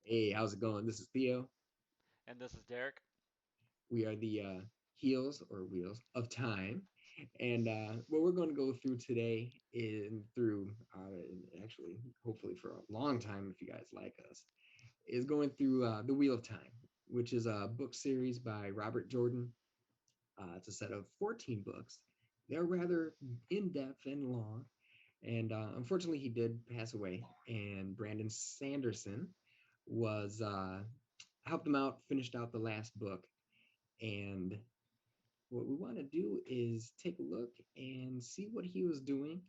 Hey, how's it going? This is Theo. And this is Derek. We are the heels or wheels of time. And what we're going to go through today actually, hopefully for a long time, if you guys like us, is going through The Wheel of Time, which is a book series by Robert Jordan. It's a set of 14 books. They're rather in depth and long. And unfortunately, he did pass away. And Brandon Sanderson was helped him out, finished out the last book. And what we want to do is take a look and see what he was doing,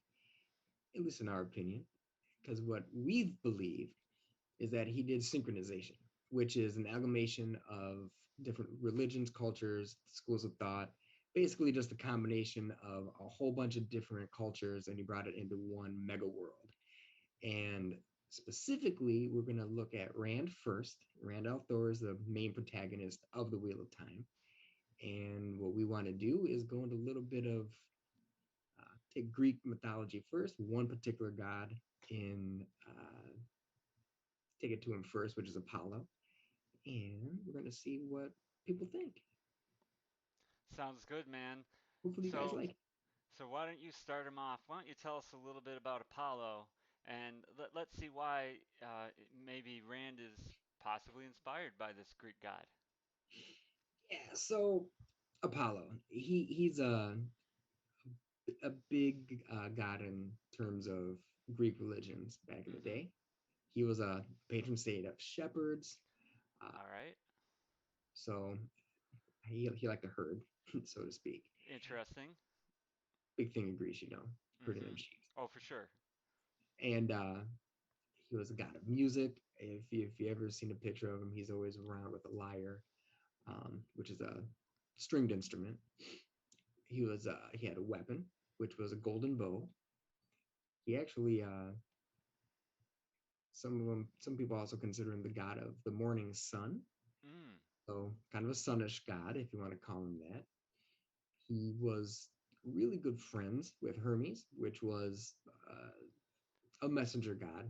at least in our opinion, because what we've believed is that he did synchronization, which is an amalgamation of different religions, cultures, schools of thought, basically just a combination of a whole bunch of different cultures, and he brought it into one mega world. And specifically, we're going to look at Rand first. Rand al'Thor is the main protagonist of the Wheel of Time. And what we want to do is go into a little bit of take Greek mythology first, one particular god in take it to him first, which is Apollo, and we're gonna see what people think. Sounds good, man. Hopefully, you guys So, like it. so why don't you start him off? Why don't you tell us a little bit about Apollo, and let's see why maybe Rand is possibly inspired by this Greek god. Yeah. So Apollo, he's a big god in terms of Greek religions back in the Mm-hmm. day. He was a patron saint of shepherds. Uh, All right. so he liked to herd, so to speak. Interesting. Big thing in Greece, herding them Mm-hmm. sheep. Oh, for sure. And he was a god of music. If you ever seen a picture of him, he's always around with a lyre, which is a stringed instrument. He had a weapon, which was a golden bow. He actually some people also consider him the god of the morning sun. Mm. So kind of a sunnish god, if you want to call him that. He was really good friends with Hermes, which was a messenger god.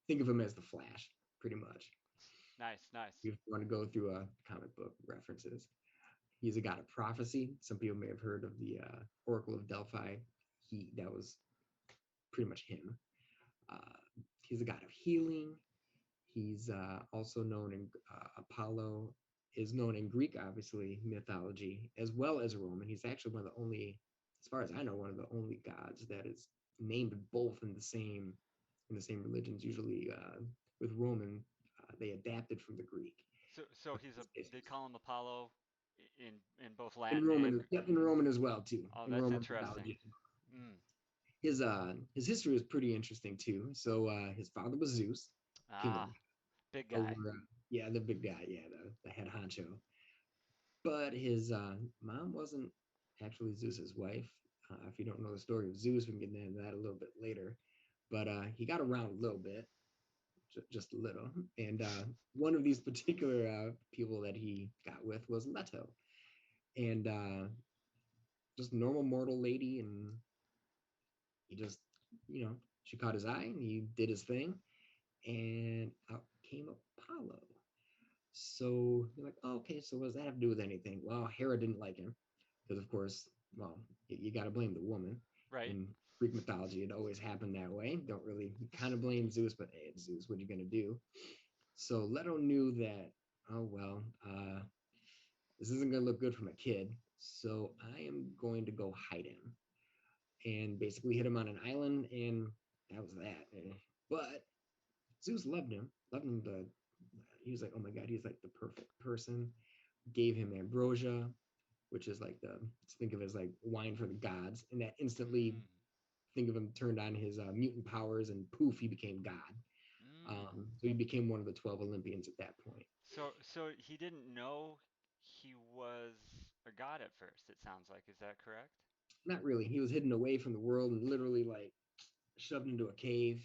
Think of him as the Flash, pretty much. Nice, nice. If you want to go through comic book references, he's a god of prophecy. Some people may have heard of the Oracle of Delphi. That was pretty much him. Uh, he's a god of healing. He's also known in Apollo is known in Greek, obviously mythology, as well as Roman. He's actually one of the only, as far as I know, one of the only gods that is named both in the same religions. Usually, with Roman, they adapted from the Greek. So he's a. It's They call him Apollo in both in Latin and. Roman, yep, in Roman as well too. Oh, In that's Roman interesting. mythology, Mm. his history is pretty interesting too. So his father was Zeus, king of Ah, big over guy. yeah, the big guy, yeah, the head honcho. But his mom wasn't actually Zeus's wife. If you don't know the story of Zeus, we can get into that a little bit later. But he got around a little bit, just a little. And one of these particular people that he got with was Leto, and just a normal mortal lady. And he just, she caught his eye, and he did his thing, and out came Apollo. So you're like, oh, okay, so what does that have to do with anything? Well, Hera didn't like him because, of course, well, you got to blame the woman. Right. In Greek mythology, it always happened that way. Don't really, you kind of blame Zeus, but hey, it's Zeus. What are you going to do? So Leto knew that, oh, well, this isn't going to look good for my kid. So I am going to go hide him and basically hit him on an island. And that was that. But Zeus loved him. He was like, oh my God, he's like the perfect person. Gave him ambrosia, which is like think of it as like wine for the gods, and that instantly Mm. think of him turned on his mutant powers, and poof, he became God. Mm. So he became one of the 12 Olympians at that point. So he didn't know he was a god at first, it sounds like. Is that correct? Not really. He was hidden away from the world and literally like shoved into a cave.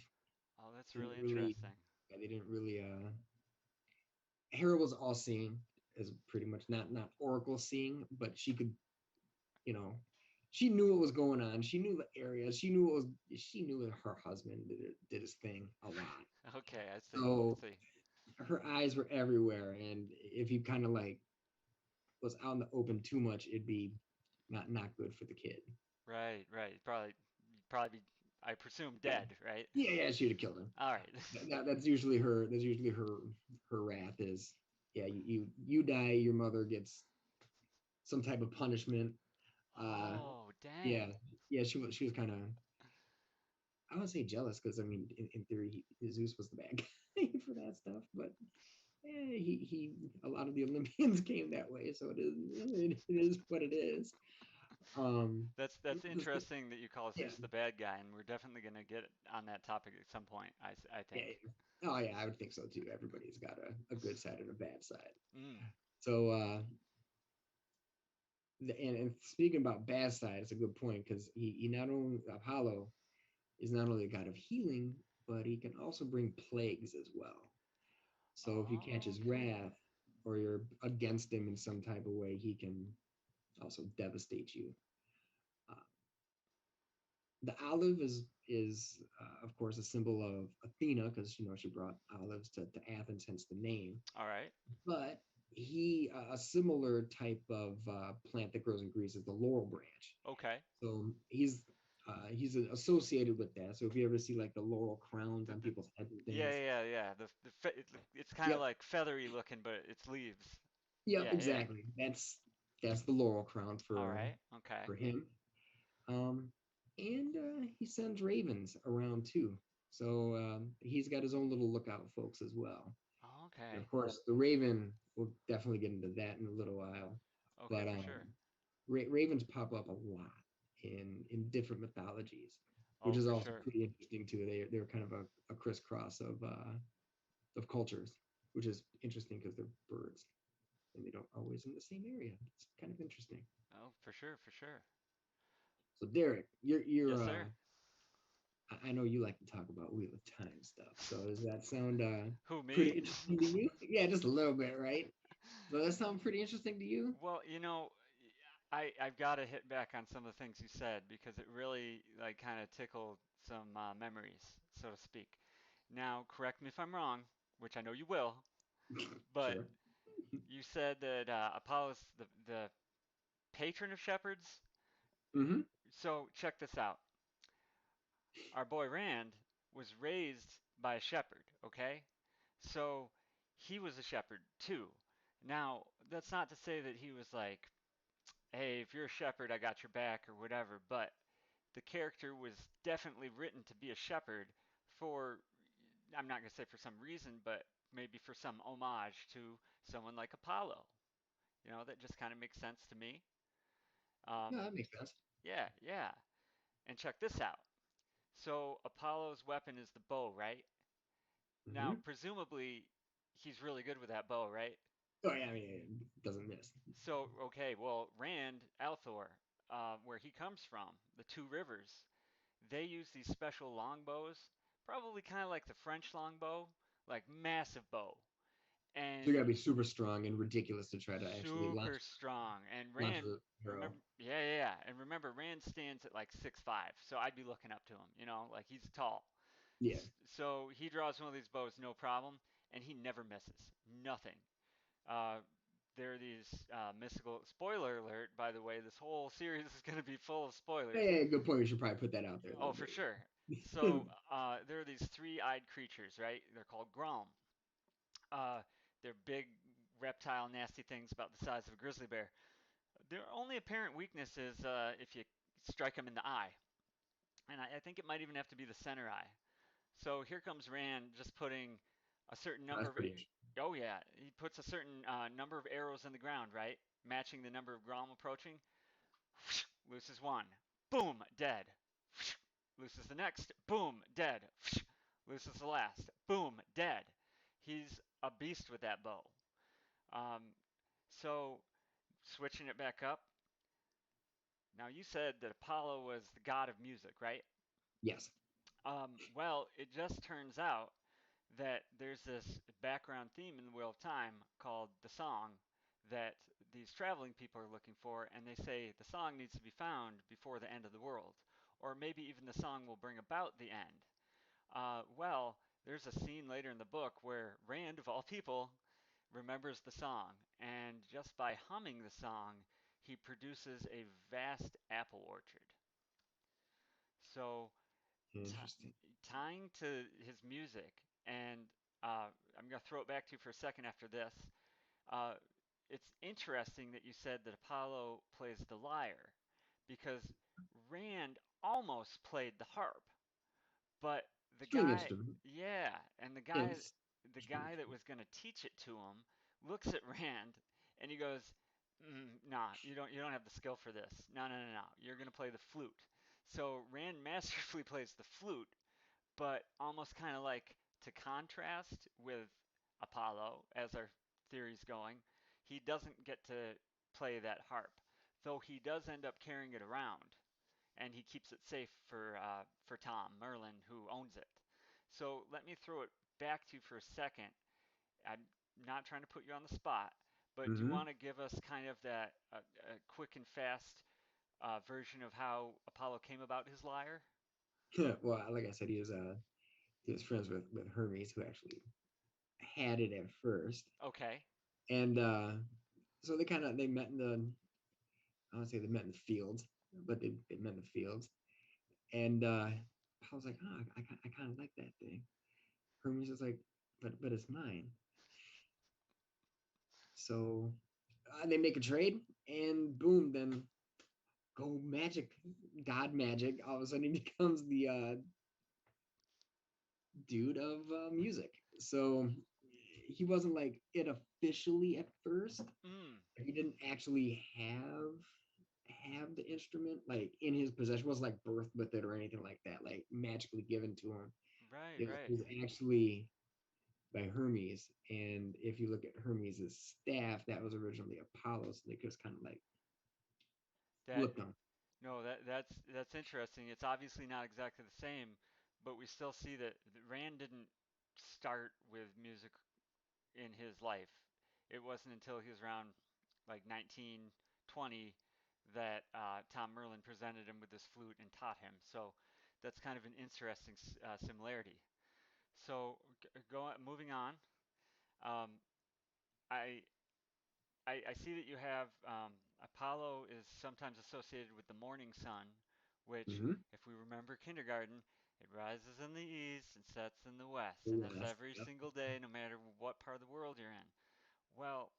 Oh, that's Didn't really really, interesting. yeah, they didn't really. Hera was all seeing, as pretty much not Oracle seeing, but she could, you know, she knew what was going on. She knew the area. She knew that her husband did his thing a lot. Okay, I see. I So see. her eyes were everywhere, and if you kind of like was out in the open too much, it'd be not good for the kid. Right, right. Probably be, I presume Yeah, dead, right? yeah, she'd have killed him. All right. That's usually her. That's usually her wrath is, yeah, you die, your mother gets some type of punishment. Uh, Oh, dang. yeah, yeah, she was kind of, I wouldn't say jealous because I mean in theory Zeus was the bad guy for that stuff, but he a lot of the Olympians came that way, so it is what it is. Um, That's interesting that you call yeah, Zeus the bad guy, and we're definitely going to get on that topic at some point, I yeah, think. yeah. Oh yeah, I would think so too. Everybody's got a good side and a bad side. Mm. So and speaking about bad side, it's a good point because he not only Apollo is not only a god of healing, but he can also bring plagues as well. So if you catch Oh, his okay. wrath or you're against him in some type of way, he can also devastate you. Uh, the olive is of course a symbol of Athena because she brought olives to Athens, hence the name. All right. But he a similar type of plant that grows in Greece is the laurel branch. Okay. So he's associated with that. So if you ever see like the laurel crowns The, on the, people's heads and yeah, things, yeah, yeah. It's kind of yep, like feathery looking, but it's leaves. yep, Yeah, yeah. exactly. That's the laurel crown All for right. Okay. him. Um, and he sends ravens around too. So he's got his own little lookout folks as well. And of Okay. course, the raven, we'll definitely get into that in a little while. Okay, But for sure. ravens pop up a lot in different mythologies, which Oh, is for also sure. pretty interesting too. They're kind of a crisscross of cultures, which is interesting because they're birds and they don't always in the same area. It's kind of interesting. Oh, for sure, for sure. So Derek, Yes, you're sir. I know you like to talk about Wheel of Time stuff. So does that sound Who, pretty me? interesting to you? Yeah, just a little bit, right? So that sound pretty interesting to you? Well, I've got to hit back on some of the things you said because it really like kind of tickled some memories, so to speak. Now, correct me if I'm wrong, which I know you will, but Sure. you said that Apollo's the patron of shepherds. Mm-hmm. So check this out. Our boy Rand was raised by a shepherd, okay? So he was a shepherd too. Now, that's not to say that he was like, hey, if you're a shepherd, I got your back or whatever, but the character was definitely written to be a shepherd for, I'm not going to say for some reason, but maybe for some homage to someone like Apollo. That just kind of makes sense to me. No, Um, that makes sense. yeah, yeah. And check this out. So Apollo's weapon is the bow, right? Now, Mm-hmm. presumably, he's really good with that bow, right? Oh yeah, I mean, it doesn't miss. So, okay, well, Rand, Althor, where he comes from, the Two Rivers, they use these special longbows, probably kind of like the French longbow, like massive bow, So you and gotta be super strong and ridiculous to try to actually super strong. And launch Rand, a arrow. remember, yeah, yeah, yeah, and remember, Rand stands at like 6'5", so I'd be looking up to him, like he's tall. Yeah. So he draws one of these bows, no problem, and he never misses. Nothing. Uh, there are these mystical. Spoiler alert, by the way, this whole series is going to be full of spoilers. Hey, good point. We should probably put that out there a Oh, little for bit. sure. So there are these three-eyed creatures, right? They're called Grom. Uh, they're big, reptile, nasty things about the size of a grizzly bear. Their only apparent weakness is if you strike them in the eye, and I think it might even have to be the center eye. So here comes Rand just putting a certain Oh, number that's of. pretty interesting. Oh yeah, he puts a certain number of arrows in the ground, right? Matching the number of Grom approaching. Loses one. Boom, dead. Loses the next. Boom, dead. Loses the last. Boom, dead. He's a beast with that bow. Um, so switching it back up. Now you said that Apollo was the god of music, right? Yes. Well, it just turns out that there's this background theme in the Wheel of Time called the song that these traveling people are looking for, and they say the song needs to be found before the end of the world, or maybe even the song will bring about the end. Well, there's a scene later in the book where Rand, of all people, remembers the song, and just by humming the song, he produces a vast apple orchard. So, t- Interesting. tying to his music, and I'm going to throw it back to you for a second after this. Uh, it's interesting that you said that Apollo plays the lyre because Rand almost played the harp, but the String guy, instrument. yeah, and It's the string guy that instrument. was going to teach it to him looks at Rand and he goes, "Nah, you don't have the skill for this. No, no, no, no. You're going to play the flute." So Rand masterfully plays the flute, but almost kind of like to contrast with Apollo, as our theory's going, he doesn't get to play that harp, though he does end up carrying it around, and he keeps it safe for Tom Merlin, who owns it. So let me throw it back to you for a second. I'm not trying to put you on the spot, but do you Mm-hmm. want to give us kind of that a quick and fast version of how Apollo came about his lyre? Well, like I said, he was friends with Hermes, who actually had it at first, Okay. and so they met in the I don't say they met in the fields, but they met in the fields, and I was like, oh, I kind of like that thing. Hermes was like, but it's mine. So they make a trade, and boom, then go magic, god magic. All of a sudden, he becomes the dude of music. So he wasn't like it officially at first. Mm, He didn't actually have the instrument like in his possession. It wasn't like birthed with it or anything like that, like magically given to him. right, It right. was actually by Hermes. And if you look at Hermes's staff, that was originally Apollo. So they just kind of like That flipped them. no, that's interesting. It's obviously not exactly the same, but we still see that Rand didn't start with music in his life. It wasn't until he was around like 19, 20 that Tom Merlin presented him with this flute and taught him. So that's kind of an interesting similarity. So moving on. Um, I I see that you have Apollo is sometimes associated with the morning sun, which, Mm-hmm. if we remember kindergarten, it rises in the east and sets in the west, The and that's West. every Yep. single day, no matter what part of the world you're in. Well,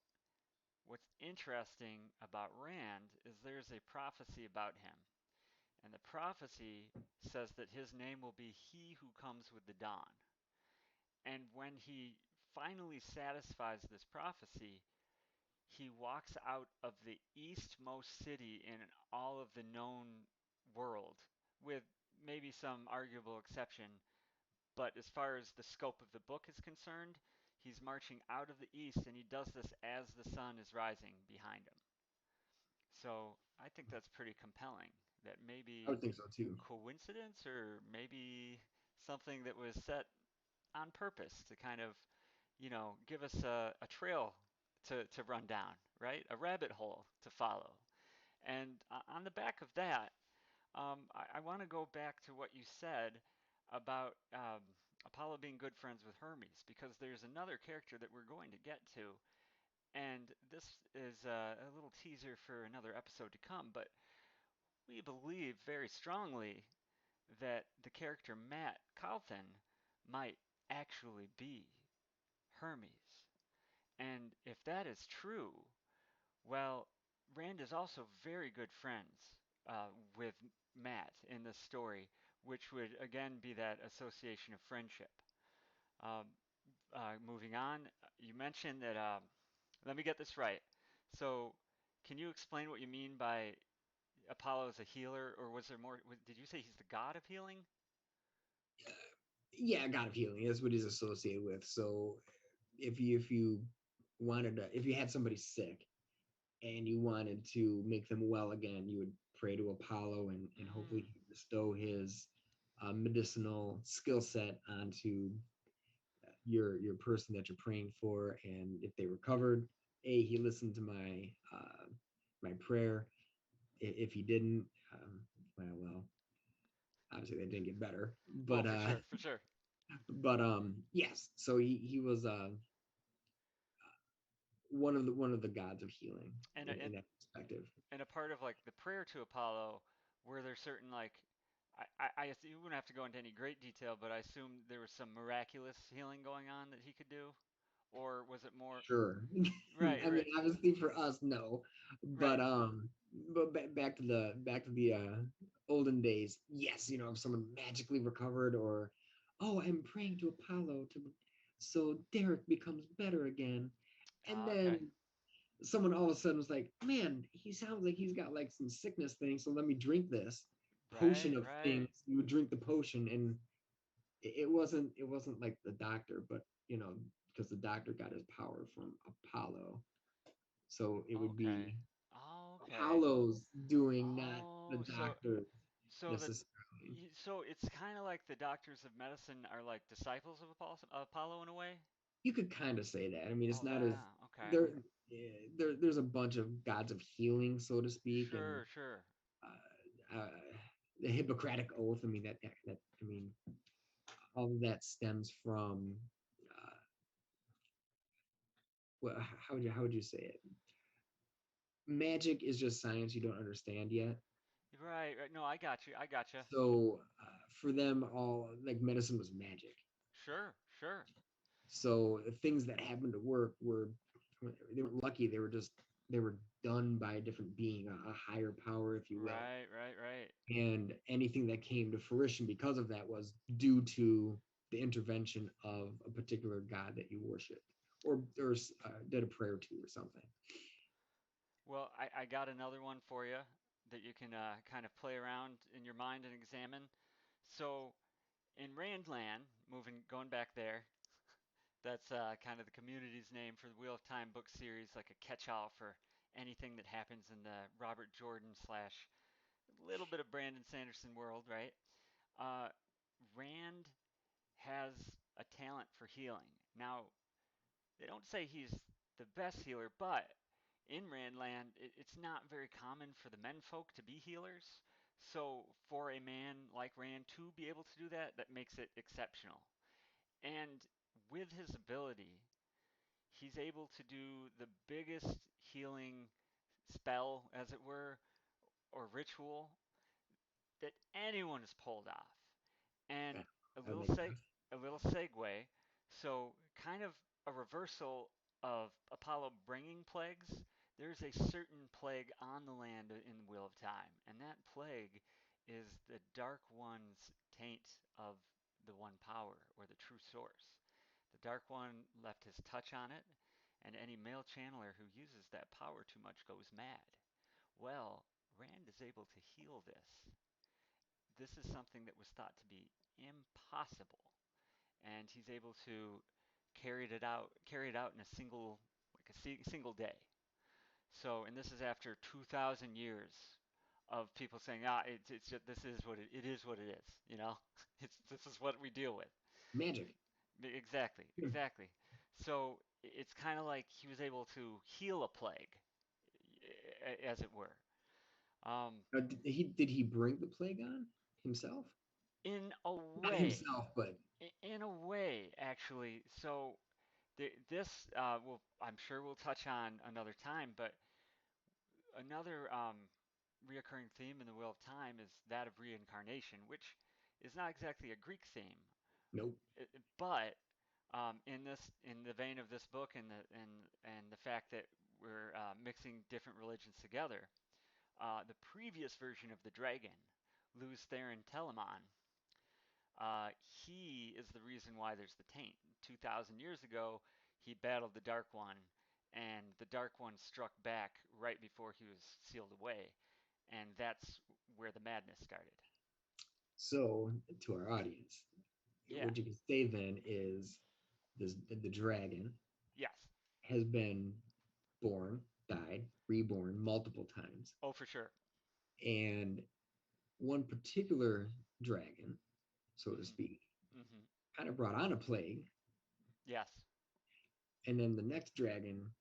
what's interesting about Rand is there's a prophecy about him, and the prophecy says that his name will be He who comes with the dawn. And when he finally satisfies this prophecy, he walks out of the eastmost city in all of the known world, with maybe some arguable exception. But as far as the scope of the book is concerned, he's marching out of the east, and he does this as the sun is rising behind him. So I think that's pretty compelling. That I would maybe think so too. coincidence or maybe something that was set on purpose to kind of, give us a trail to run down, right? A rabbit hole to follow. And on the back of that, I want to go back to what you said about Apollo being good friends with Hermes, because there's another character that we're going to get to. And this is a little teaser for another episode to come, but we believe very strongly that the character Matt Calthan might actually be Hermes. And if that is true, well, Rand is also very good friends with Matt in this story, which would again be that association of friendship. Um, Moving on, you mentioned that. Let me get this right. So, can you explain what you mean by Apollo is a healer, or was there more? Did you say he's the god of healing? Yeah, God of healing is what he's associated with. So if you wanted to, if you had somebody sick and you wanted to make them well again, you would pray to Apollo, and hopefully Mm, he would bestow his medicinal skill set onto your person that you're praying for. And if they recovered, he listened to my prayer. If he didn't, well, obviously they didn't get better. well, But for sure, for sure. But yes, so he was one of the gods of healing And in that perspective. a part of like the prayer to Apollo, were there certain like you wouldn't have to go into any great detail, but I assume there was some miraculous healing going on that he could do, or was it more Sure. right, I mean, right, obviously for us, no. right? But back to the olden days, yes, if someone magically recovered, or oh, I'm praying to Apollo to so Derek becomes better again. And Okay, then someone all of a sudden was like, man, he sounds like he's got like some sickness thing, so let me drink this potion right, of right. things. You would drink the potion, and it wasn't like the doctor, but because the doctor got his power from Apollo, so it would Okay. be Oh, okay. Apollo's doing, not the Oh, doctor so the necessarily. so it's kind of like the doctors of medicine are like disciples of Apollo in a way. You could kind of say that. I mean, it's Oh, not as yeah. Okay. there. There's a bunch of gods of healing, so to speak, and Sure, sure. uh, uh, the Hippocratic oath. I mean that. I mean, all of that stems from. Uh, well, how would you say it? Magic is just science you don't understand yet. Right, right. No, I got you. I got you. So for them, all like medicine was magic. Sure, sure. So the things that happened to work they weren't lucky. They were done by a different being, a higher power, if you will. Right, right, right. And anything that came to fruition because of that was due to the intervention of a particular god that you worshiped, or did a prayer to, or something. Well, I got another one for you that you can kind of play around in your mind and examine. So in Randland, going back there, that's kind of the community's name for the Wheel of Time book series, like a catch-all for anything that happens in the Robert Jordan slash little bit of Brandon Sanderson world, right? Uh, Rand has a talent for healing. Now, they don't say he's the best healer, but in Randland, it's not very common for the menfolk to be healers. So for a man like Rand to be able to do that, that makes it exceptional. And with his ability, he's able to do the biggest healing spell, as it were, or ritual that anyone has pulled off. And Yeah, a that would little make seg sense. a little segue, so kind of a reversal of Apollo bringing plagues. There's a certain plague on the land in the Wheel of Time, and that plague is the Dark One's taint of the One Power, or the true source. The Dark One left his touch on it, and any male channeler who uses that power too much goes mad. Well, Rand is able to heal this. This is something that was thought to be impossible, and he's able to carry it out in a single single day. So, and this is after 2,000 years of people saying, it's just, this is what it is what it is, you know, this is what we deal with. Magic. Exactly, Yeah. exactly. So it's kind of like he was able to heal a plague, as it were. Um, Did he bring the plague on himself? in a Not way, himself, but in a way, actually. So this I'm sure we'll touch on another time, but another reoccurring theme in the Wheel of Time is that of reincarnation, which is not exactly a Greek theme, nope. but in the vein of this book and the fact that we're mixing different religions together, the previous version of the dragon, Luz Theron Telamon, he is the reason why there's the taint. 2,000 years ago, he battled the Dark One, and the Dark One struck back right before he was sealed away, and that's where the madness started. So to our audience, Yeah. what you can say then is the dragon Yes. has been born, died, reborn multiple times. Oh, for sure. And one particular dragon, so to Mhm. speak, Mhm. kind of brought on a plague. Yes. And then the next dragon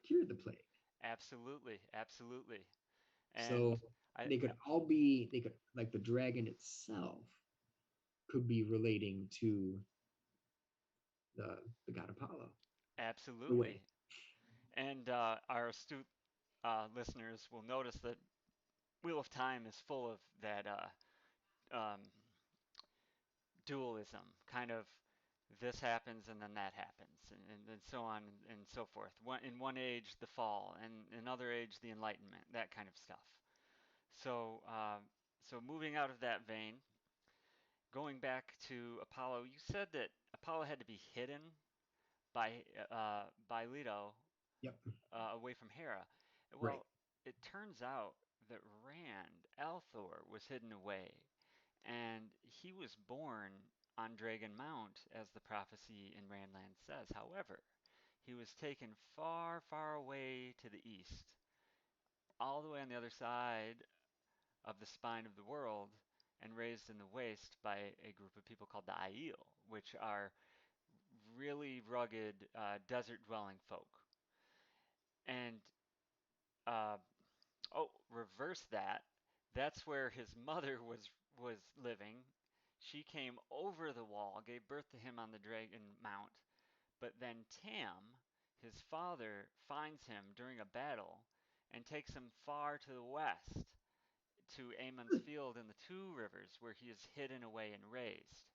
cured the plague. Absolutely. Absolutely. And So they could, like the dragon itself could be relating to the god Apollo, the way. Absolutely. And our astute listeners will notice that Wheel of Time is full of that um, dualism, kind of this happens and then that happens, and so on and so forth. In one age, the fall, and in another age, the enlightenment, that kind of stuff. So, so moving out of that vein, going back to Apollo, you said that Apollo had to be hidden by Leto Yep. away from Hera. Right. Well, it turns out that Rand Althor was hidden away, and he was born on Dragon Mount, as the prophecy in Randland says. However, he was taken far, far away to the east, all the way on the other side of the spine of the world, and raised in the waste by a group of people called the Aiel, which are really rugged desert dwelling folk. And uh, reverse that. That's where his mother was living. She came over the wall, gave birth to him on the Dragon Mount, but then Tam, his father, finds him during a battle and takes him far to the west to Amon's field in the Two Rivers, where he is hidden away and raised.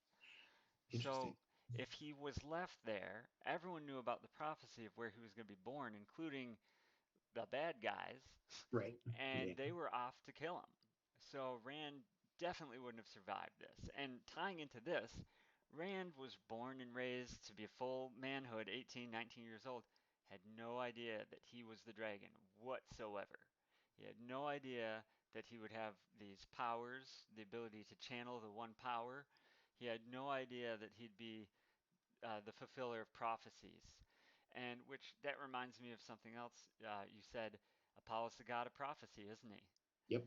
Interesting. So if he was left there, everyone knew about the prophecy of where he was going to be born, including the bad guys, Right. Yeah. and they were off to kill him. So Rand definitely wouldn't have survived this. And tying into this, Rand was born and raised to be a full manhood, 18, 19 years old, had no idea that he was the dragon whatsoever. He had no idea that he would have these powers, the ability to channel the one power. He had no idea that he'd be the fulfiller of prophecies. And which that reminds me of something else. You said Apollo's the god of prophecy, isn't he? Yep.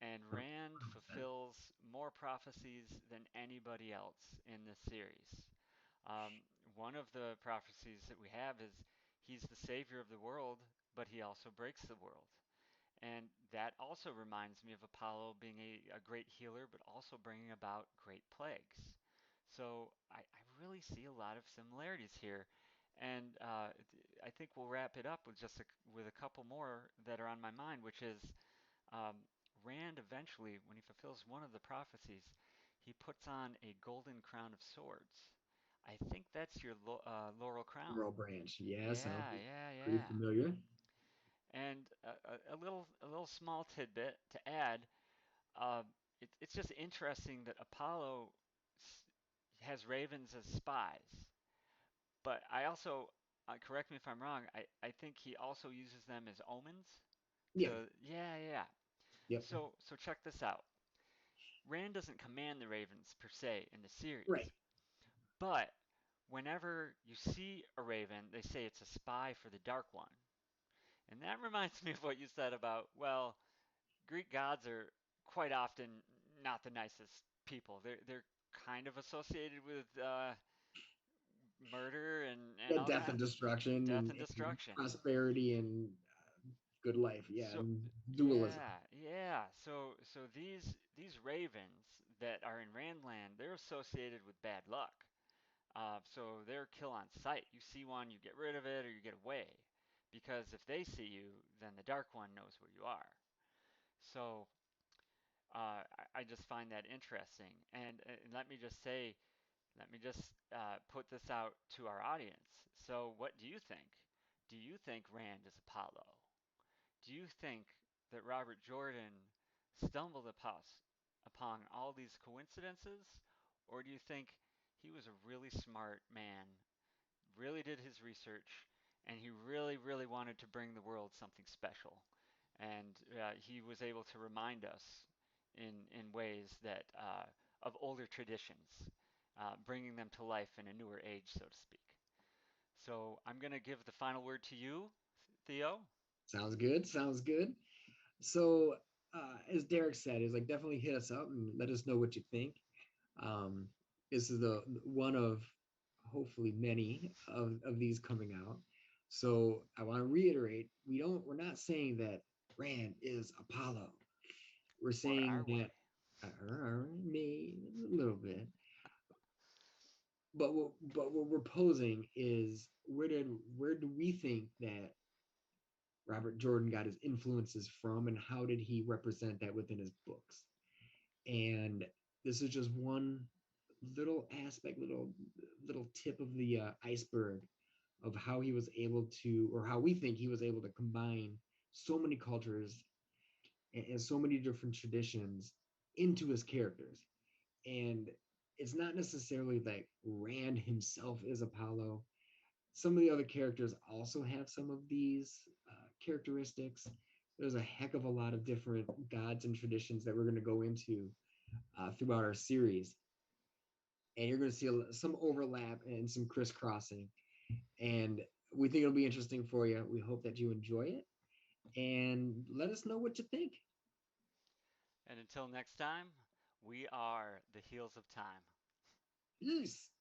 And Rand 100%. fulfills more prophecies than anybody else in this series. One of the prophecies that we have is he's the savior of the world, but he also breaks the world. And that also reminds me of Apollo being a great healer, but also bringing about great plagues. So I really see a lot of similarities here. And I think we'll wrap it up with with a couple more that are on my mind, which is um, Rand eventually, when he fulfills one of the prophecies, he puts on a golden crown of swords. I think that's your laurel crown. Laurel Branch. Yeah, sounds Yeah, yeah, pretty yeah. familiar. And a little small tidbit to add. Uh, it's just interesting that Apollo has ravens as spies, but I also correct me if I'm wrong. I think he also uses them as omens. Yeah. Yeah, yeah. Yep. So check this out. Rand doesn't command the ravens per se in the Right. series, but whenever you see a raven, they say it's a spy for the Dark One. And that reminds me of what you said about, well, Greek gods are quite often not the nicest people. They're kind of associated with murder and Yeah, all death and kinds destruction death and, and and destruction. prosperity and good life. Yeah, So and dualism. yeah, yeah. So these ravens that are in Randland, they're associated with bad luck. So they're kill on sight. You see one, you get rid of it, or you get away. Because if they see you, then the Dark One knows where you are. So I just find that interesting. And let me just put this out to our audience. So, what do you think? Do you think Rand is Apollo? Do you think that Robert Jordan stumbled upon all these coincidences? Or do you think he was a really smart man, really did his research, and he really, really wanted to bring the world something special? And he was able to remind us in ways that of older traditions, bringing them to life in a newer age, so to speak. So I'm going to give the final word to you, Theo. Sounds good. Sounds good. So, as Derek said, is like definitely hit us up and let us know what you think. Um, this is the one of hopefully many of these coming out. So I want to reiterate, we're not saying that Rand is Apollo. We're Or are saying we? that maybe a little bit, but what we're posing is where do we think that Robert Jordan got his influences from, and how did he represent that within his books? And this is just one little aspect, little tip of the iceberg of how he was able to, or how we think he was able to combine so many cultures and so many different traditions into his characters. And it's not necessarily like Rand himself is Apollo. Some of the other characters also have some of these characteristics. There's a heck of a lot of different gods and traditions that we're going to go into throughout our series. And you're going to see some overlap and some crisscrossing. And we think it'll be interesting for you. We hope that you enjoy it. And let us know what you think. And until next time, we are the Heels of Time. Peace.